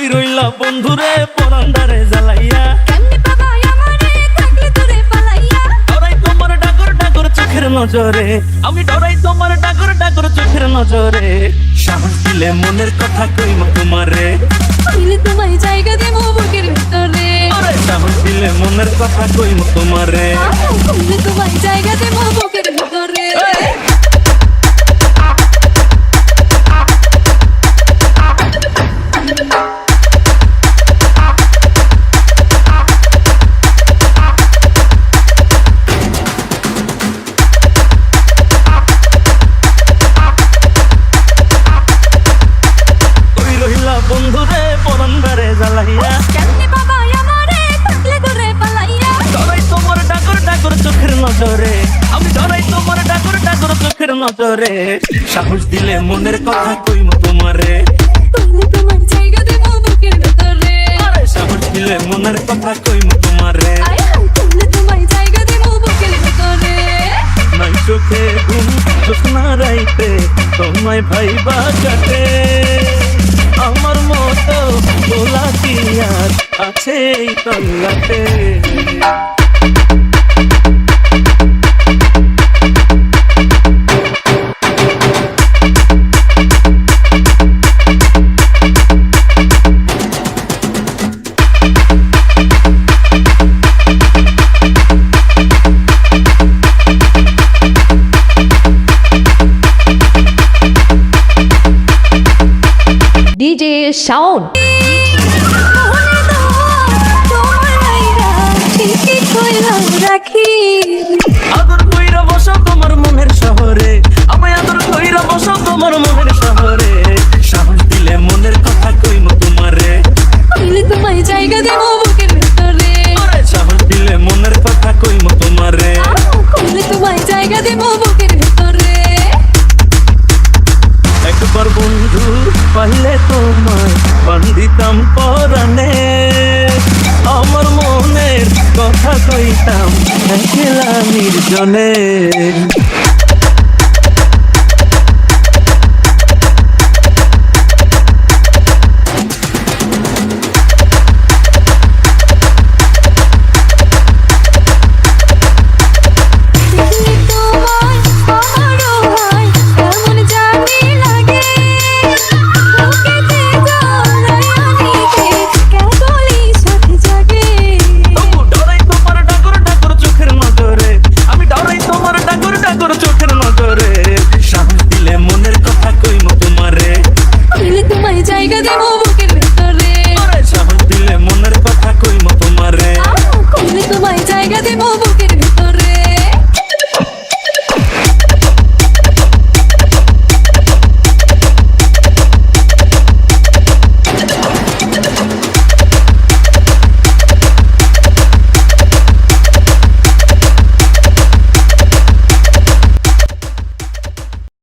কই রইলা বন্ধুরে পরান্ডারে জ্বালাইয়া, কেমনে পাবা আমারে থাকলে দূরে পালাইয়া। ডরাই তোমার ডাগর ডাগর চোখের নজরে, আমি ডরাই তোমার ডাগর ডাগর চোখের নজরে। সাহস দিলে মনের কথা কইম তোমারে, কইলে তোমায় জায়গা দেব বুকের ভিতরে। সাহস দিলে মনের কথা কইম তোমারে, কইলে তোমায় জায়গা দেব বুকের ভিতরে। বন্ধুরে পরান্ডারে জ্বালাইয়া, কেমনে পাবা আমারে থাকলে দূরে পালাইয়া। ডরাই তোমার ডাগর ডাগর চোখের নজরে, আমি ডরাই তোমার ডাগর ডাগর চোখের নজরে। সাহস দিলে মনের কথা কইম তোমারে, কইলে তোমায় জায়গা দেব বুকের ভিতরে। সাহস দিলে মনের কথা কইম তোমারে। কইলে তোমায় জায়গা দেব বুকের ভিতরে। নাই চোখে ঘুম জোছনা রাইতে তোমায় ভাইবা কাটে, আমার মতো বলা কি আর আছে এই তল্লাতে। DJ Sound. রাখি আদর কইরা বসো তোমার মনের শহরে, আমায় আদর কইরা বসো তোমার মনের শহরে। সাহস দিলে মনের কথা কইম তোমারে, কইলে তোমায় জায়গা দেব বুকের ভিতরে। সাহস দিলে মনের কথা কইম তোমারে, কইলে তোমায় জায়গা দেব বুকের ভিতরে। একবার বন্ধু পাইলে তোমায় বান্ধিতাম পরাণে, আমার মনের কথা কইতাম একলা নির্জনে। দেখি তোমায় আমারও হয় কেমন জানি লাগে। বুকেতে জড়াইয়া নিতে কেবলই সাথে জাগে। তবু ডরাই তোমার ডাগর ডাগর চোখের নজরে, আমি ডরাই তোমার ডাগর ডাগর চোখের নজরে। সাহস দিলে মনের কথা কইম তোমারে, কইলে তোমায় জায়গা দেব বুকের ভিতরে। সাহস দিলে মনের কথা কইম তোমারে। কইলে তোমায় জায়গা দেব বুকের ভিতরে।